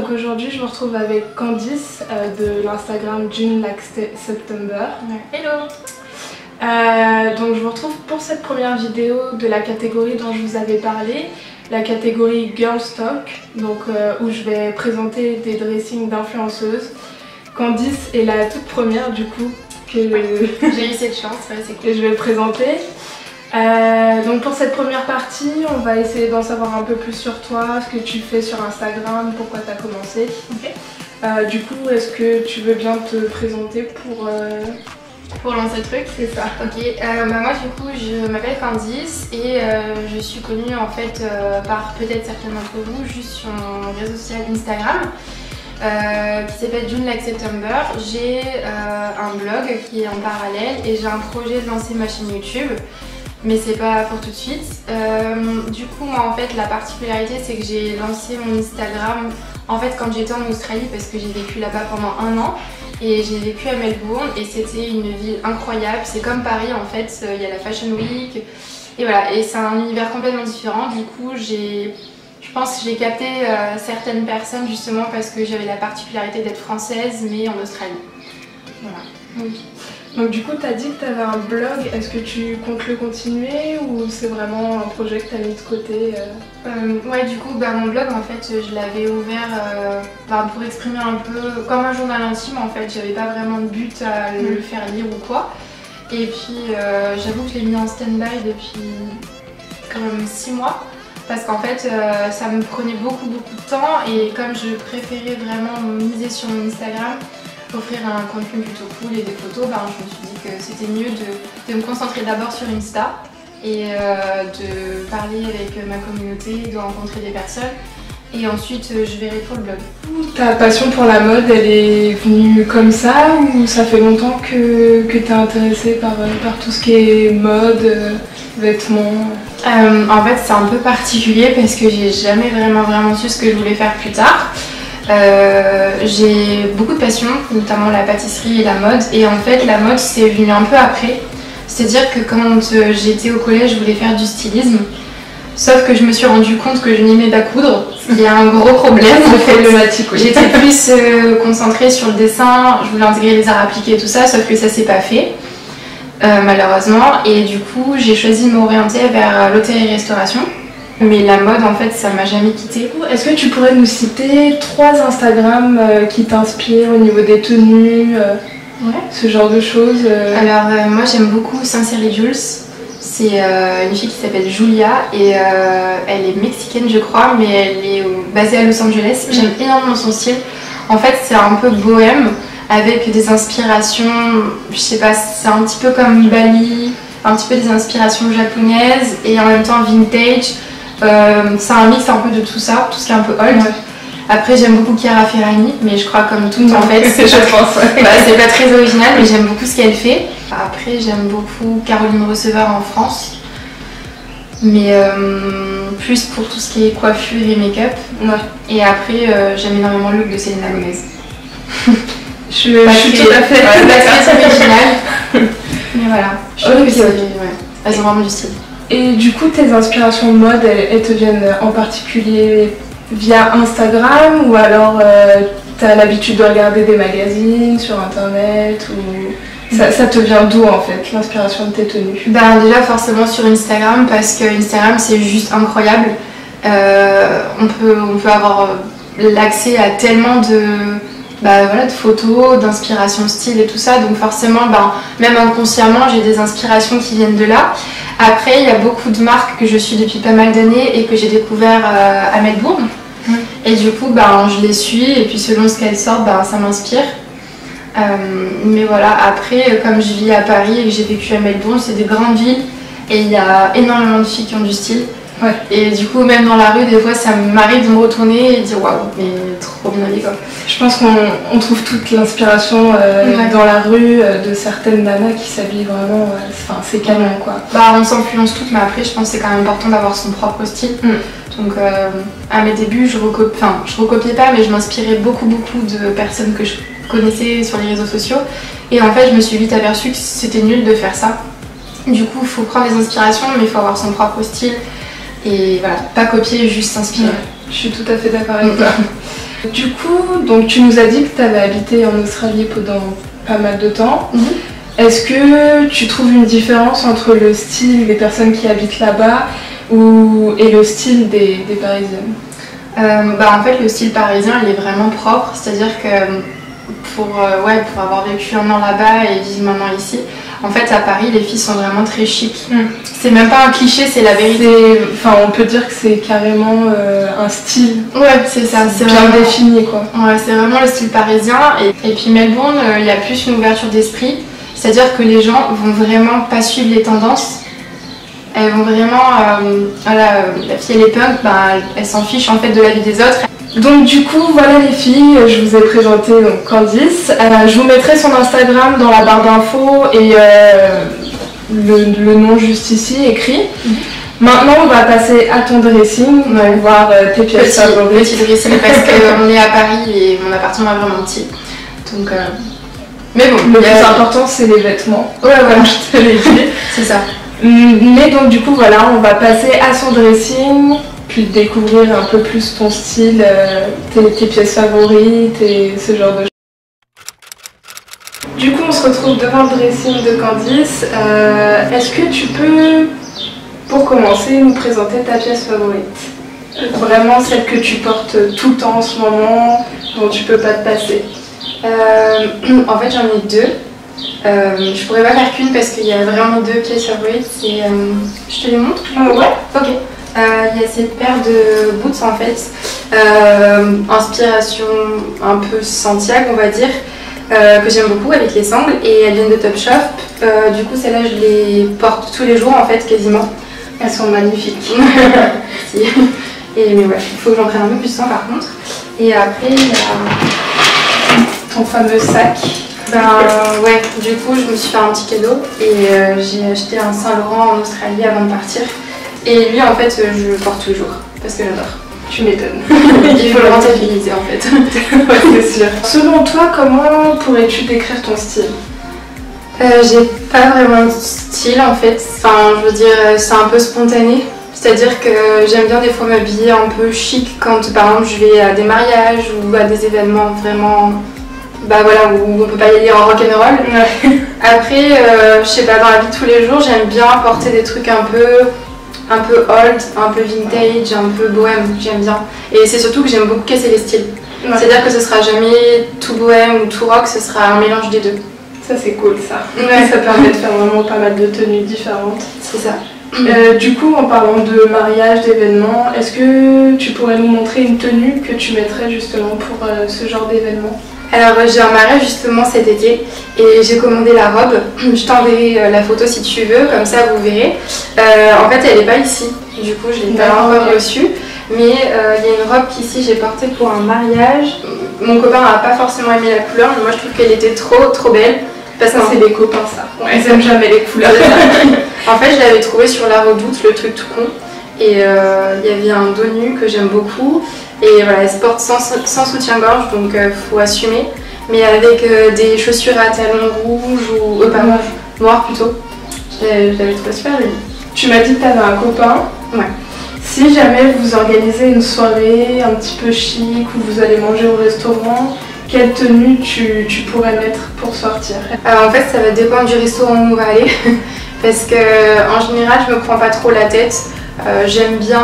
donc aujourd'hui je me retrouve avec Candice de l'Instagram June Like September. Hello. Donc je vous retrouve pour cette première vidéo de la catégorie dont je vous avais parlé, la catégorie Girl Talk, donc où je vais présenter des dressings d'influenceuses. Candice est la toute première du coup que j'ai eu cette chance, ouais, c'est cool. Que je vais présenter. Donc pour cette première partie, on va essayer d'en savoir un peu plus sur toi, ce que tu fais sur Instagram, pourquoi tu as commencé. Okay. Du coup, est-ce que tu veux bien te présenter pour lancer le truc? C'est ça. Ok, moi du coup je m'appelle Candice et je suis connue en fait par peut-être certains d'entre vous juste sur mon réseau social Instagram qui s'appelle June Like September. J'ai un blog qui est en parallèle et j'ai un projet de lancer ma chaîne YouTube. Mais c'est pas pour tout de suite. Du coup, moi en fait, la particularité c'est que j'ai lancé mon Instagram en fait quand j'étais en Australie parce que j'ai vécu là-bas pendant 1 an et j'ai vécu à Melbourne et c'était une ville incroyable. C'est comme Paris en fait, il y a la Fashion Week et voilà, et c'est un univers complètement différent. Du coup, je pense que j'ai capté certaines personnes justement parce que j'avais la particularité d'être française mais en Australie. Voilà. Donc du coup, tu as dit que tu avais un blog, est-ce que tu comptes le continuer ou c'est vraiment un projet que tu as mis de côté Ouais, du coup, mon blog, en fait, je l'avais ouvert pour exprimer un peu comme un journal intime, en fait. J'avais pas vraiment de but à le faire lire ou quoi. Et puis, j'avoue que je l'ai mis en stand-by depuis quand même 6 mois. Parce qu'en fait, ça me prenait beaucoup de temps et comme je préférais vraiment miser sur mon Instagram, offrir un contenu plutôt cool et des photos, je me suis dit que c'était mieux de me concentrer d'abord sur Insta et de parler avec ma communauté, de rencontrer des personnes et ensuite je verrai pour le blog. Ta passion pour la mode, elle est venue comme ça ou ça fait longtemps que tu es intéressée par tout ce qui est mode, vêtements? En fait c'est un peu particulier parce que j'ai jamais vraiment su ce que je voulais faire plus tard. J'ai beaucoup de passion, notamment la pâtisserie et la mode, et en fait la mode c'est venu un peu après, c'est-à-dire que quand j'étais au collège je voulais faire du stylisme, sauf que je me suis rendu compte que je n'aimais pas coudre, ce qui est un gros problème. C'est problématique, oui. J'étais plus concentrée sur le dessin, je voulais intégrer les arts appliqués et tout ça, sauf que ça s'est pas fait malheureusement, et du coup j'ai choisi de m'orienter vers l'hôtellerie-restauration. Mais la mode, en fait, ça m'a jamais quittée. Est-ce que tu pourrais nous citer 3 Instagram qui t'inspirent au niveau des tenues, ce genre de choses Alors, moi, j'aime beaucoup Sincerely Jules. C'est une fille qui s'appelle Julia et elle est mexicaine, je crois, mais elle est basée à Los Angeles. J'aime énormément son style. En fait, c'est un peu bohème avec des inspirations, je sais pas, c'est un petit peu comme Bali, un petit peu des inspirations japonaises et en même temps vintage. C'est un mix un peu de tout ça, tout ce qui est un peu old. Après j'aime beaucoup Chiara Ferragni, mais je crois comme tout en fait, je pense. C'est pas très original, mais j'aime beaucoup ce qu'elle fait. Après j'aime beaucoup Caroline Receveur en France, mais plus pour tout ce qui est coiffure et make-up. Et après j'aime énormément le look de Selena Gomez. Je suis tout à fait très original, mais voilà. Je trouve que elles ont vraiment du style. Et du coup, tes inspirations de mode, elles te viennent en particulier via Instagram ou alors tu as l'habitude de regarder des magazines sur internet ou ça te vient d'où en fait, l'inspiration de tes tenues? Déjà forcément sur Instagram parce que Instagram c'est juste incroyable. On peut avoir l'accès à tellement de photos, d'inspiration style et tout ça, donc forcément même inconsciemment j'ai des inspirations qui viennent de là. Après il y a beaucoup de marques que je suis depuis pas mal d'années et que j'ai découvert à Melbourne et du coup je les suis et puis selon ce qu'elles sortent ça m'inspire. Mais voilà, après comme je vis à Paris et que j'ai vécu à Melbourne, c'est des grandes villes et il y a énormément de filles qui ont du style. Et du coup même dans la rue des fois ça m'arrive de me retourner et de dire waouh mais trop bien habillée quoi. Je pense qu'on trouve toute l'inspiration dans la rue de certaines nanas qui s'habillent vraiment, c'est canon quoi. On s'influence toutes mais après je pense que c'est quand même important d'avoir son propre style. Donc à mes débuts je recopiais pas mais je m'inspirais beaucoup de personnes que je connaissais sur les réseaux sociaux et en fait je me suis vite aperçue que c'était nul de faire ça. Du coup il faut prendre des inspirations mais il faut avoir son propre style. Et voilà, pas copier, juste s'inspirer. Je suis tout à fait d'accord avec toi. Du coup, donc tu nous as dit que tu avais habité en Australie pendant pas mal de temps. Est-ce que tu trouves une différence entre le style des personnes qui habitent là-bas et le style des Parisiennes? En fait, le style parisien, il est vraiment propre, c'est-à-dire que pour avoir vécu un an là-bas et vivre maintenant ici, en fait, à Paris, les filles sont vraiment très chic. C'est même pas un cliché, c'est la vérité. Enfin, on peut dire que c'est carrément un style. Ouais, c'est ça. C'est bien vraiment défini, quoi. Ouais, c'est vraiment le style parisien. Et puis Melbourne, il y a plus une ouverture d'esprit. C'est-à-dire que les gens vont vraiment pas suivre les tendances. Elles vont vraiment... la fille elle est punk, elle s'en fiche en fait de la vie des autres. Donc du coup, voilà les filles, je vous ai présenté donc, Candice. Je vous mettrai son Instagram dans la barre d'infos et le nom juste ici écrit. Maintenant, on va passer à ton dressing, on va voir tes pièces favorites. Petit dressing parce qu'on est à Paris et mon appartement est vraiment petit. Donc, mais bon, le plus important c'est les vêtements. Ouais, voilà, je te l'ai dit. C'est ça. Mais donc du coup, voilà, on va passer à son dressing. Puis découvrir un peu plus ton style, tes pièces favorites et ce genre de choses. Du coup, on se retrouve devant le dressing de Candice. Est-ce que tu peux, pour commencer, nous présenter ta pièce favorite? Vraiment celle que tu portes tout le temps en ce moment, dont tu peux pas te passer. En fait, j'en ai deux. Je pourrais pas faire qu'une parce qu'il y a vraiment deux pièces favorites. Je te les montre? Ouais. Ok. Il y a cette paire de boots en fait, inspiration un peu Santiago on va dire, que j'aime beaucoup avec les sangles et elles viennent de Topshop. Du coup celles-là je les porte tous les jours en fait quasiment. Elles sont magnifiques. Si. Mais ouais, il faut que j'en prenne un peu plus soin par contre. Et après il y a ton fameux sac. Ouais, du coup je me suis fait un petit cadeau et j'ai acheté un Saint-Laurent en Australie avant de partir. Et lui en fait je le porte toujours parce que j'adore. Tu m'étonnes. Il faut le rentabiliser en fait. Ouais, c'est sûr. Selon toi, comment pourrais-tu décrire ton style? J'ai pas vraiment de style en fait. Enfin, je veux dire, c'est un peu spontané. C'est-à-dire que j'aime bien des fois m'habiller un peu chic quand par exemple je vais à des mariages ou à des événements vraiment où on peut pas y aller en rock'n'roll. Ouais. Après, je sais pas, dans la vie de tous les jours, j'aime bien porter des trucs un peu old, un peu vintage, un peu bohème, j'aime bien. Et c'est surtout que j'aime beaucoup casser les styles. Ouais. C'est-à-dire que ce sera jamais tout bohème ou tout rock, ce sera un mélange des deux. Ça c'est cool ça. Ouais. Ça permet de faire vraiment pas mal de tenues différentes. C'est ça. Du coup, en parlant de mariage, d'événements, est-ce que tu pourrais nous montrer une tenue que tu mettrais justement pour ce genre d'événement? Alors j'ai un mariage justement cet été et j'ai commandé la robe. Je t'enverrai la photo si tu veux, comme ça vous verrez. En fait elle n'est pas ici, du coup je l'ai pas encore reçue. Mais il y a une robe qu'ici j'ai portée pour un mariage. Mon copain n'a pas forcément aimé la couleur, mais moi je trouve qu'elle était trop belle. Parce que c'est des copains ça, ouais, ils aiment jamais les couleurs. En fait je l'avais trouvé sur la Redoute, le truc tout con. Et il y avait un dos nu que j'aime beaucoup. Et voilà, elle se porte sans soutien-gorge, donc faut assumer. Mais avec des chaussures à talons rouges ou pas rouge, noir plutôt. Je l'avais trouvé super jolie. Tu m'as dit que tu avais un copain. Ouais. Si jamais vous organisez une soirée un petit peu chic ou vous allez manger au restaurant, quelle tenue tu pourrais mettre pour sortir? En fait, ça va dépendre du restaurant où on va aller. Parce que en général, je me prends pas trop la tête. J'aime bien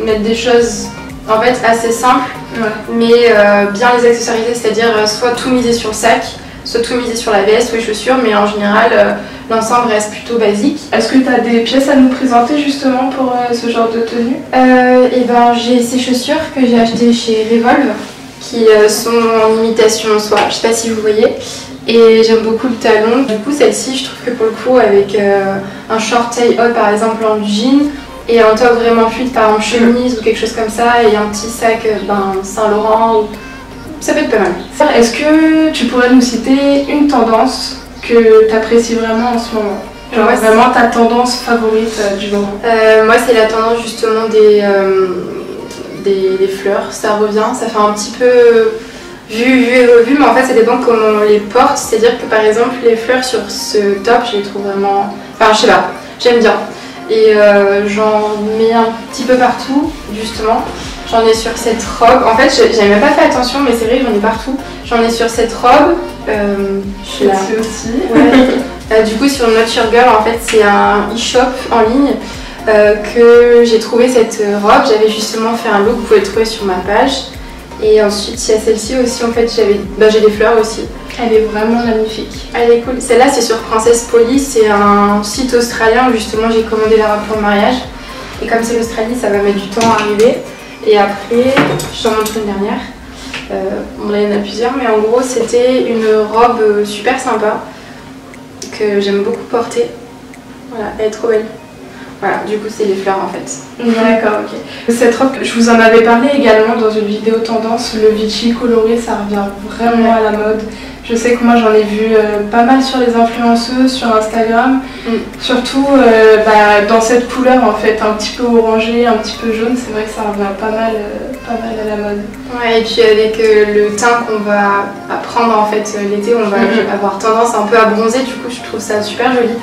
mettre des choses en fait assez simples, ouais, mais bien les accessoriser, c'est-à-dire soit tout miser sur le sac, soit tout miser sur la veste ou les chaussures, mais en général l'ensemble reste plutôt basique. Est-ce que tu as des pièces à nous présenter justement pour ce genre de tenue? J'ai ces chaussures que j'ai achetées chez Revolve qui sont en imitation soie, je sais pas si vous voyez. Et j'aime beaucoup le talon. Du coup celle-ci je trouve que pour le coup avec un short taille haute par exemple en jean et un top vraiment fluide par exemple chemise ou quelque chose comme ça et un petit sac Saint-Laurent, ça peut être pas mal. Est-ce que tu pourrais nous citer une tendance que tu apprécies vraiment en ce moment? Genre vraiment ta tendance favorite du moment? Moi c'est la tendance justement des fleurs, ça revient, ça fait un petit peu vu et revu, mais en fait ça dépend comment on les porte, c'est-à-dire que par exemple les fleurs sur ce top je les trouve vraiment, enfin je sais pas, j'aime bien et j'en mets un petit peu partout justement, J'en ai sur cette robe. En fait, j'avais même pas fait attention, mais c'est vrai que j'en ai partout. J'en ai sur cette robe. Je suis là. Ici aussi. Ouais. Du coup, sur Not Your Girl, en fait, c'est un e-shop en ligne que j'ai trouvé cette robe. J'avais justement fait un look, vous pouvez le trouver sur ma page. Et ensuite, il y a celle-ci aussi. En fait, j'ai des fleurs aussi. Elle est vraiment magnifique. Elle est cool. Celle-là, c'est sur Princess Polly. C'est un site australien où justement j'ai commandé la robe pour le mariage. Et comme c'est l'Australie, ça va mettre du temps à arriver. Et après, je t'en montre une dernière. Bon, là, il y en a plusieurs, mais en gros, c'était une robe super sympa que j'aime beaucoup porter. Voilà, elle est trop belle. Voilà, du coup, c'est les fleurs en fait. D'accord, ok. Cette robe, je vous en avais parlé également dans une vidéo tendance, le Vichy coloré, ça revient vraiment à la mode. Je sais que moi j'en ai vu pas mal sur les influenceuses, sur Instagram, surtout dans cette couleur en fait, un petit peu orangé, un petit peu jaune, c'est vrai que ça revient pas mal à la mode. Ouais, et puis avec le teint qu'on va prendre en fait l'été, on va avoir tendance un peu à bronzer, du coup je trouve ça super joli.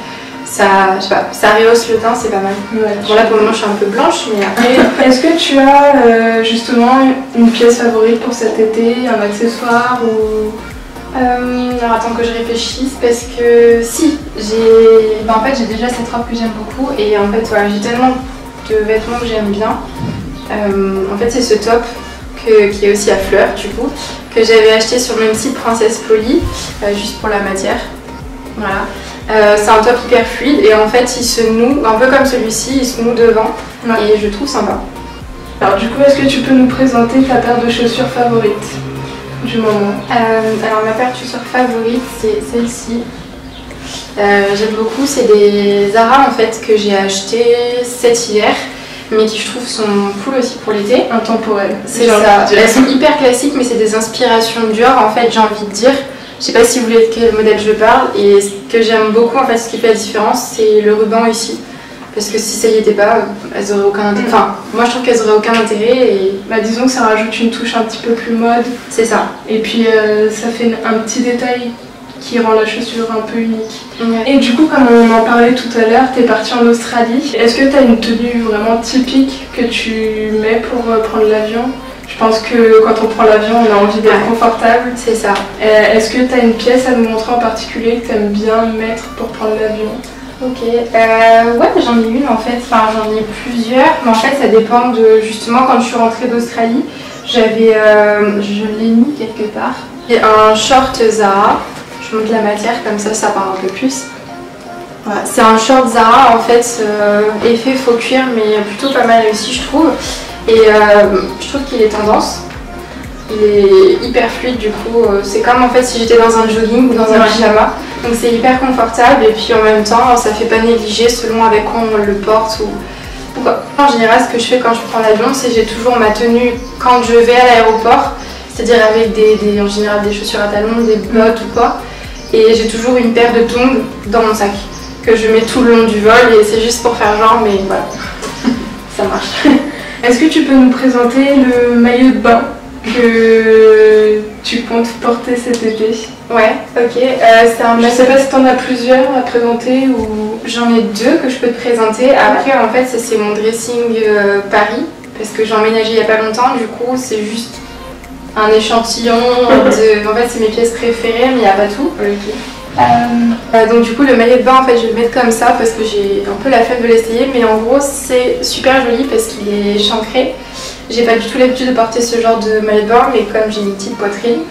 Ça, je sais pas, ça rehausse le teint, c'est pas mal. Ouais, bon là pour le moment je suis un peu blanche, mais après... Est-ce que tu as justement une pièce favorite pour cet été, un accessoire ou... alors attends que je réfléchisse parce que si, en fait j'ai déjà cette robe que j'aime beaucoup et en fait voilà, j'ai tellement de vêtements que j'aime bien. En fait c'est ce top qui est aussi à fleurs du coup, que j'avais acheté sur le même site Princess Polly, juste pour la matière. Voilà. C'est un top hyper fluide et en fait il se noue, un peu comme celui-ci, il se noue devant et je trouve sympa. Alors du coup, est-ce que tu peux nous présenter ta paire de chaussures favorite du moment? Alors ma paire de chaussures favorite c'est celle-ci. J'aime beaucoup, c'est des Zara en fait que j'ai acheté cet hiver mais qui je trouve sont cool aussi pour l'été. Intemporelles. C'est ça, elles sont hyper classiques mais c'est des inspirations Dior en fait, j'ai envie de dire. Je sais pas si vous voulez de quel modèle je parle et ce que j'aime beaucoup en fait, ce qui fait la différence c'est le ruban ici. Parce que si ça y était pas, elles auraient aucun intérêt. Enfin, moi je trouve qu'elles auraient aucun intérêt et... disons que ça rajoute une touche un petit peu plus mode. C'est ça. Et puis ça fait un petit détail qui rend la chaussure un peu unique. Ouais. Et du coup, comme on en parlait tout à l'heure, t'es partie en Australie. Est-ce que t'as une tenue vraiment typique que tu mets pour prendre l'avion? Je pense que quand on prend l'avion, on a envie d'être confortable. C'est ça. Est-ce que tu as une pièce à nous montrer en particulier que tu aimes bien mettre pour prendre l'avion? Ok, ouais, j'en ai une en fait, enfin j'en ai plusieurs, mais en fait ça dépend de justement quand je suis rentrée d'Australie, je l'ai mis quelque part. J'ai un short Zara, je montre la matière comme ça parle un peu plus. Voilà, c'est un short Zara en fait, effet faux cuir mais plutôt pas mal réussi je trouve. Et je trouve qu'il est tendance, il est hyper fluide du coup, c'est comme en fait si j'étais dans un jogging ou dans un pyjama, donc c'est hyper confortable et puis en même temps ça fait pas négliger selon avec quoi on le porte ou quoi. En général ce que je fais quand je prends l'avion c'est j'ai toujours ma tenue quand je vais à l'aéroport, c'est-à-dire avec en général des chaussures à talons, des bottes ou quoi, et j'ai toujours une paire de tongs dans mon sac que je mets tout le long du vol et c'est juste pour faire genre mais voilà, ça marche. Est-ce que tu peux nous présenter le maillot de bain que tu comptes porter cet été? Ouais, ok. Je sais pas si t'en as plusieurs à présenter ou... J'en ai deux que je peux te présenter. Après, en fait, ça c'est mon dressing Paris parce que j'ai emménagé il y a pas longtemps. Du coup, c'est juste un échantillon de... En fait, c'est mes pièces préférées, mais il n'y a pas tout. Okay. Donc du coup le maillot de bain en fait je vais le mettre comme ça parce que j'ai un peu la flemme de l'essayer, mais en gros c'est super joli parce qu'il est chancré. J'ai pas du tout l'habitude de porter ce genre de maillot de bain, mais comme j'ai une petite poitrine,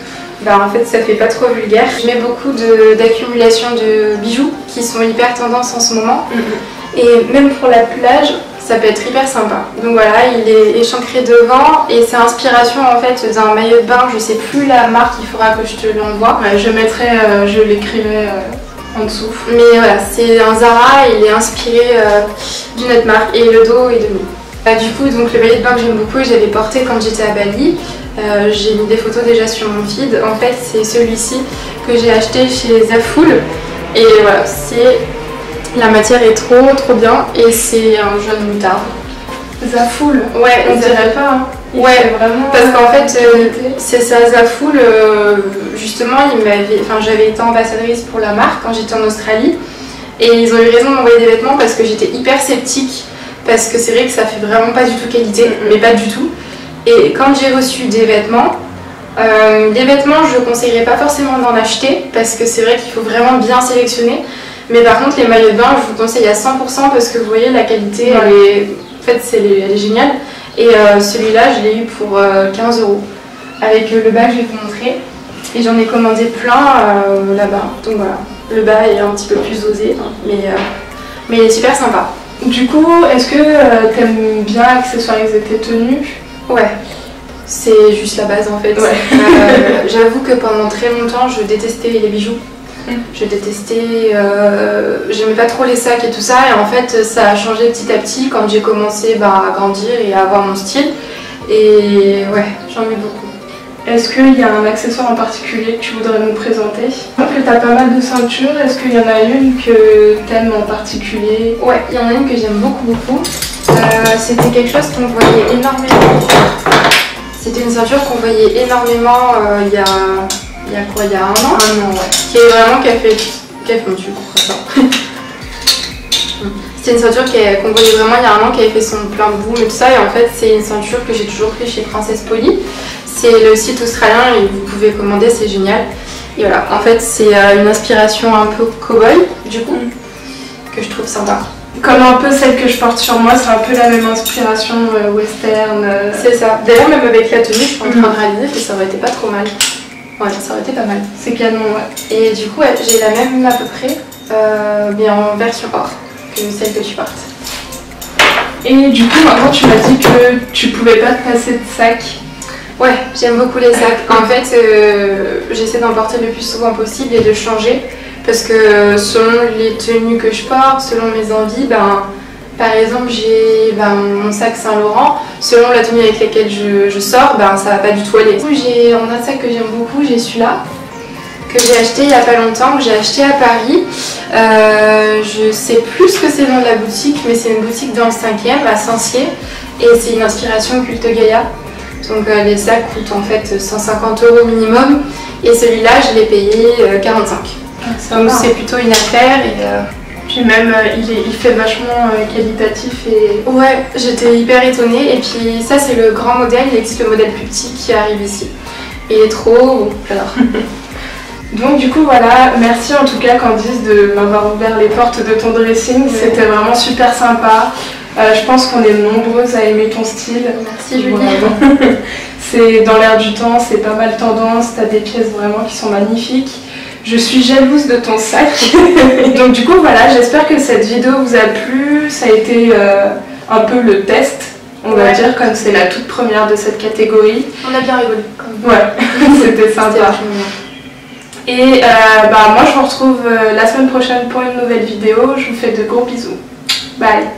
en fait ça fait pas trop vulgaire. Je mets beaucoup d'accumulation de bijoux qui sont hyper tendance en ce moment et même pour la plage ça peut être hyper sympa. Donc voilà, il est échancré devant et c'est inspiration en fait d'un maillot de bain, je sais plus la marque, il faudra que je te l'envoie. Ouais, je l'écrirai en dessous. Mais voilà, c'est un Zara, il est inspiré d'une autre marque et le dos est de nous. Du coup, donc le maillot de bain que j'aime beaucoup, je l'avais porté quand j'étais à Bali. J'ai mis des photos déjà sur mon feed. En fait, c'est celui-ci que j'ai acheté chez Zaful. Et voilà, la matière est trop bien et c'est un jaune moutarde. Zaful? Ouais, on dirait pas. Hein. Ouais, vraiment parce qu'en fait, c'est ça, Zaful, justement, j'avais été ambassadrice pour la marque quand j'étais en Australie et ils ont eu raison de m'envoyer des vêtements parce que j'étais hyper sceptique parce que c'est vrai que ça fait vraiment pas du tout qualité, mais pas du tout. Et quand j'ai reçu des vêtements, les vêtements je ne conseillerais pas forcément d'en acheter parce que c'est vrai qu'il faut vraiment bien sélectionner. Mais par contre les maillots de bain je vous conseille à 100% parce que vous voyez la qualité elle est géniale. Et celui-là je l'ai eu pour 15 €. Avec le bas je vais vous montrer. Et j'en ai commandé plein là-bas. Donc voilà, le bas est un petit peu plus osé mais il est super sympa. Du coup, est-ce que t'aimes bien accessoiriser tes tenues? Ouais, c'est juste la base en fait. Ouais. J'avoue que pendant très longtemps, je détestais les bijoux. Je détestais, j'aimais pas trop les sacs et tout ça. Et en fait, ça a changé petit à petit quand j'ai commencé à grandir et à avoir mon style. Et ouais, j'en mets beaucoup. Est-ce qu'il y a un accessoire en particulier que tu voudrais nous présenter? Donc tu as pas mal de ceintures, est-ce qu'il y en a une que t'aimes en particulier? Ouais, il y en a une que j'aime beaucoup. C'était quelque chose qu'on voyait énormément. C'était une ceinture qu'on voyait énormément il y a quoi? Il y a un an? Un an, ouais. Qui est vraiment qui a fait tu crois pas. C'est une ceinture qu'on voyait vraiment il y a un an qui avait fait son plein de boom et tout ça. Et en fait, c'est une ceinture que j'ai toujours pris chez Princess Polly. C'est le site australien et vous pouvez commander, c'est génial. Et voilà, en fait c'est une inspiration un peu cow-boy du coup, que je trouve sympa. Comme un peu celle que je porte sur moi, c'est un peu la même inspiration western. C'est ça. D'ailleurs même avec la tenue, je suis en train de réaliser que ça aurait été pas trop mal. Ouais, ça aurait été pas mal. C'est canon, ouais. Et du coup, ouais, j'ai la même à peu près, mais en version or que celle que tu portes. Et du coup, maintenant tu m'as dit que tu pouvais pas te passer de sac. Ouais, j'aime beaucoup les sacs. En fait, j'essaie d'en porter le plus souvent possible et de changer parce que selon les tenues que je porte, selon mes envies, par exemple, j'ai mon sac Saint-Laurent. Selon la tenue avec laquelle je sors, ça va pas du tout aller. J'ai un autre sac que j'aime beaucoup, j'ai celui-là que j'ai acheté il y a pas longtemps, que j'ai acheté à Paris. Je sais plus ce que c'est le nom de la boutique, mais c'est une boutique dans le 5e à Saint-Cyr et c'est une inspiration culte Gaïa. Donc les sacs coûtent en fait 150 € minimum et celui-là je l'ai payé 45. Donc c'est plutôt une affaire et puis même il fait vachement qualitatif et... Ouais, j'étais hyper étonnée et puis ça c'est le grand modèle, il existe le modèle plus petit qui arrive ici. Il est trop beau, j'adore. Donc du coup voilà, merci en tout cas Candice de m'avoir ouvert les portes de ton dressing, c'était vraiment super sympa. Je pense qu'on est nombreuses à aimer ton style. Merci Julie. C'est dans l'air du temps, c'est pas mal tendance, t'as des pièces vraiment qui sont magnifiques. Je suis jalouse de ton sac. Donc du coup voilà, j'espère que cette vidéo vous a plu. Ça a été un peu le test, on va dire, comme c'est la toute première de cette catégorie. On a bien rigolé. Ouais, c'était sympa. Et moi je vous retrouve la semaine prochaine pour une nouvelle vidéo. Je vous fais de gros bisous. Bye.